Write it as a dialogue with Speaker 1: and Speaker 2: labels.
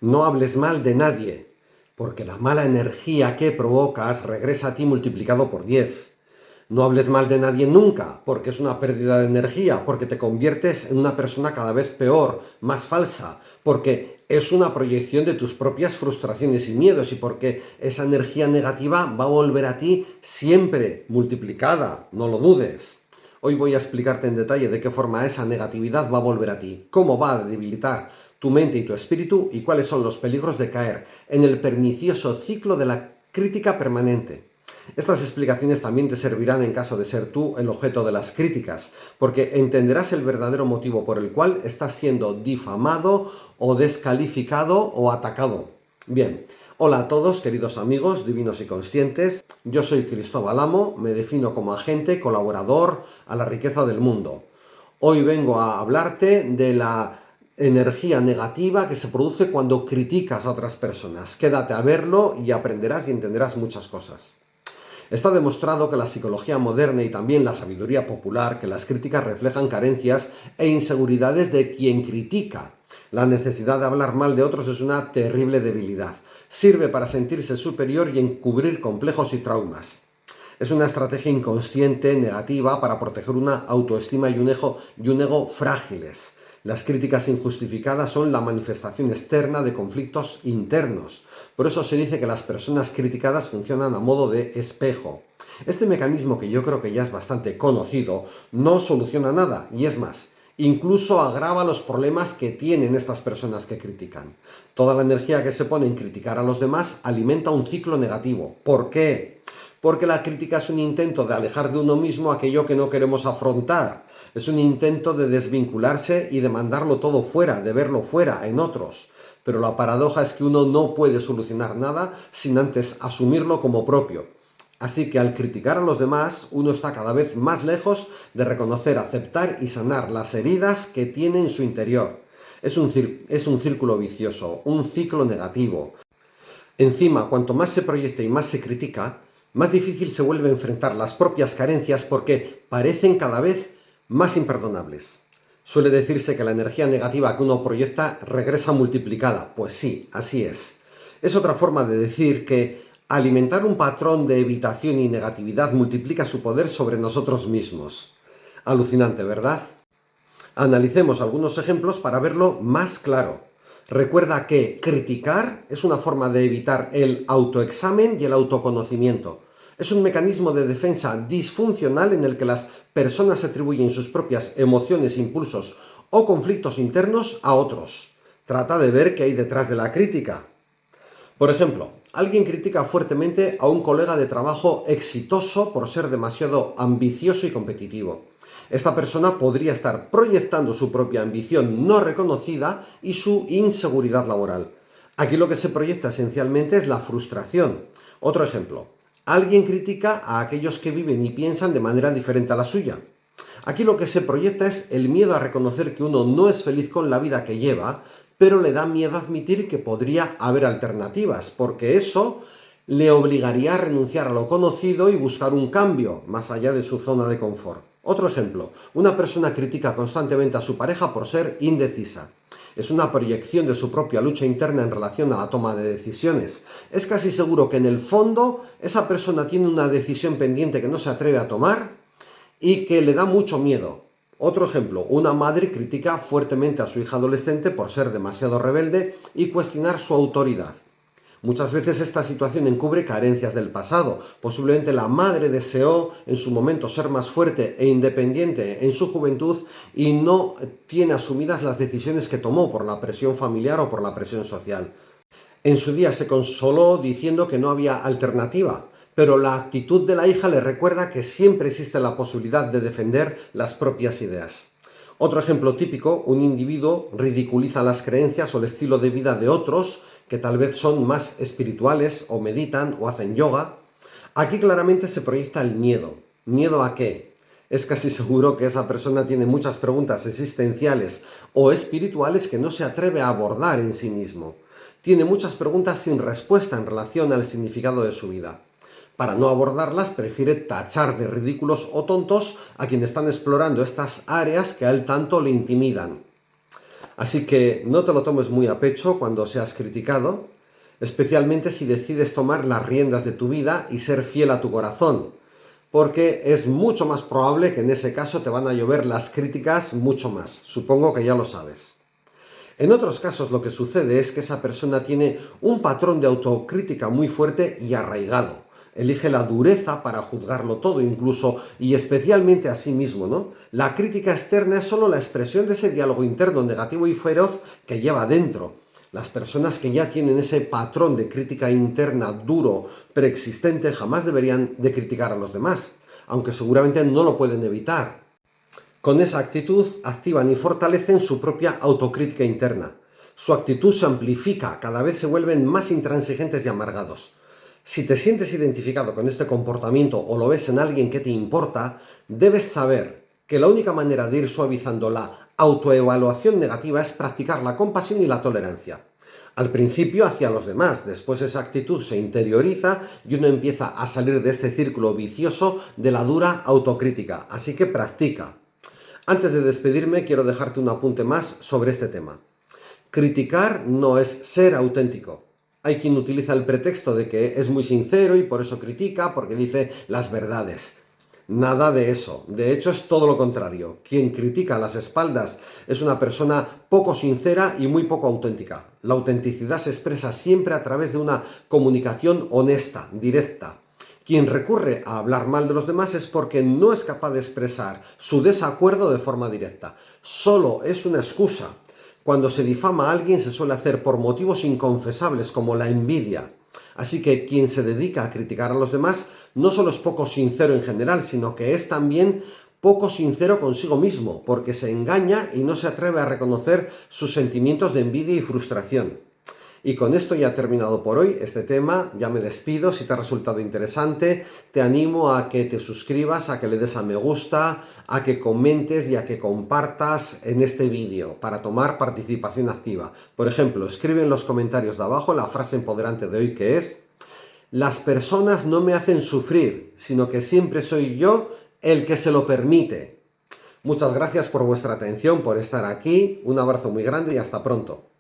Speaker 1: No hables mal de nadie, porque la mala energía que provocas regresa a ti multiplicado por 10. No hables mal de nadie nunca, porque es una pérdida de energía, porque te conviertes en una persona cada vez peor, más falsa, porque es una proyección de tus propias frustraciones y miedos y porque esa energía negativa va a volver a ti siempre multiplicada, no lo dudes. Hoy voy a explicarte en detalle de qué forma esa negatividad va a volver a ti, cómo va a debilitar tu mente y tu espíritu y cuáles son los peligros de caer en el pernicioso ciclo de la crítica permanente. Estas explicaciones también te servirán en caso de ser tú el objeto de las críticas, porque entenderás el verdadero motivo por el cual estás siendo difamado o descalificado o atacado. Bien, hola a todos queridos amigos divinos y conscientes, yo soy Cristóbal Amo, me defino como agente colaborador a la riqueza del mundo. Hoy vengo a hablarte de la energía negativa que se produce cuando criticas a otras personas. Quédate a verlo y aprenderás y entenderás muchas cosas. Está demostrado que la psicología moderna y también la sabiduría popular, que las críticas reflejan carencias e inseguridades de quien critica. La necesidad de hablar mal de otros es una terrible debilidad. Sirve para sentirse superior y encubrir complejos y traumas. Es una estrategia inconsciente, negativa, para proteger una autoestima y un ego frágiles. Las críticas injustificadas son la manifestación externa de conflictos internos. Por eso se dice que las personas criticadas funcionan a modo de espejo. Este mecanismo, que yo creo que ya es bastante conocido, no soluciona nada, y es más, incluso agrava los problemas que tienen estas personas que critican. Toda la energía que se pone en criticar a los demás alimenta un ciclo negativo. ¿Por qué? Porque la crítica es un intento de alejar de uno mismo aquello que no queremos afrontar. Es un intento de desvincularse y de mandarlo todo fuera, de verlo fuera, en otros. Pero la paradoja es que uno no puede solucionar nada sin antes asumirlo como propio. Así que al criticar a los demás, uno está cada vez más lejos de reconocer, aceptar y sanar las heridas que tiene en su interior. Es un círculo vicioso, un ciclo negativo. Encima, cuanto más se proyecta y más se critica, más difícil se vuelve a enfrentar las propias carencias porque parecen cada vez más imperdonables. Suele decirse que la energía negativa que uno proyecta regresa multiplicada. Pues sí, así es. Es otra forma de decir que alimentar un patrón de evitación y negatividad multiplica su poder sobre nosotros mismos. Alucinante, ¿verdad? Analicemos algunos ejemplos para verlo más claro. Recuerda que criticar es una forma de evitar el autoexamen y el autoconocimiento. Es un mecanismo de defensa disfuncional en el que las personas atribuyen sus propias emociones, impulsos o conflictos internos a otros. Trata de ver qué hay detrás de la crítica. Por ejemplo, alguien critica fuertemente a un colega de trabajo exitoso por ser demasiado ambicioso y competitivo. Esta persona podría estar proyectando su propia ambición no reconocida y su inseguridad laboral. Aquí lo que se proyecta esencialmente es la frustración. Otro ejemplo, alguien critica a aquellos que viven y piensan de manera diferente a la suya. Aquí lo que se proyecta es el miedo a reconocer que uno no es feliz con la vida que lleva, pero le da miedo admitir que podría haber alternativas, porque eso le obligaría a renunciar a lo conocido y buscar un cambio, más allá de su zona de confort. Otro ejemplo, una persona critica constantemente a su pareja por ser indecisa. Es una proyección de su propia lucha interna en relación a la toma de decisiones. Es casi seguro que en el fondo esa persona tiene una decisión pendiente que no se atreve a tomar y que le da mucho miedo. Otro ejemplo, una madre critica fuertemente a su hija adolescente por ser demasiado rebelde y cuestionar su autoridad. Muchas veces esta situación encubre carencias del pasado. Posiblemente la madre deseó en su momento ser más fuerte e independiente en su juventud y no tiene asumidas las decisiones que tomó por la presión familiar o por la presión social. En su día se consoló diciendo que no había alternativa, pero la actitud de la hija le recuerda que siempre existe la posibilidad de defender las propias ideas. Otro ejemplo típico, un individuo ridiculiza las creencias o el estilo de vida de otros que tal vez son más espirituales o meditan o hacen yoga. Aquí claramente se proyecta el miedo. ¿Miedo a qué? Es casi seguro que esa persona tiene muchas preguntas existenciales o espirituales que no se atreve a abordar en sí mismo. Tiene muchas preguntas sin respuesta en relación al significado de su vida. Para no abordarlas, prefiere tachar de ridículos o tontos a quienes están explorando estas áreas que a él tanto le intimidan. Así que no te lo tomes muy a pecho cuando seas criticado, especialmente si decides tomar las riendas de tu vida y ser fiel a tu corazón, porque es mucho más probable que en ese caso te van a llover las críticas mucho más. Supongo que ya lo sabes. En otros casos lo que sucede es que esa persona tiene un patrón de autocrítica muy fuerte y arraigado. Elige la dureza para juzgarlo todo, incluso y especialmente a sí mismo, ¿no? La crítica externa es solo la expresión de ese diálogo interno negativo y feroz que lleva dentro. Las personas que ya tienen ese patrón de crítica interna duro, preexistente, jamás deberían de criticar a los demás, aunque seguramente no lo pueden evitar. Con esa actitud activan y fortalecen su propia autocrítica interna. Su actitud se amplifica, cada vez se vuelven más intransigentes y amargados. Si te sientes identificado con este comportamiento o lo ves en alguien que te importa, debes saber que la única manera de ir suavizando la autoevaluación negativa es practicar la compasión y la tolerancia. Al principio hacia los demás, después esa actitud se interioriza y uno empieza a salir de este círculo vicioso de la dura autocrítica. Así que practica. Antes de despedirme, quiero dejarte un apunte más sobre este tema. Criticar no es ser auténtico. Hay quien utiliza el pretexto de que es muy sincero y por eso critica, porque dice las verdades. Nada de eso. De hecho, es todo lo contrario. Quien critica a las espaldas es una persona poco sincera y muy poco auténtica. La autenticidad se expresa siempre a través de una comunicación honesta, directa. Quien recurre a hablar mal de los demás es porque no es capaz de expresar su desacuerdo de forma directa. Solo es una excusa. Cuando se difama a alguien se suele hacer por motivos inconfesables como la envidia. Así que quien se dedica a criticar a los demás no solo es poco sincero en general, sino que es también poco sincero consigo mismo, porque se engaña y no se atreve a reconocer sus sentimientos de envidia y frustración. Y con esto ya he terminado por hoy este tema, ya me despido. Si te ha resultado interesante, te animo a que te suscribas, a que le des a me gusta, a que comentes y a que compartas en este vídeo para tomar participación activa. Por ejemplo, escribe en los comentarios de abajo la frase empoderante de hoy, que es: las personas no me hacen sufrir, sino que siempre soy yo el que se lo permite. Muchas gracias por vuestra atención, por estar aquí. Un abrazo muy grande y hasta pronto.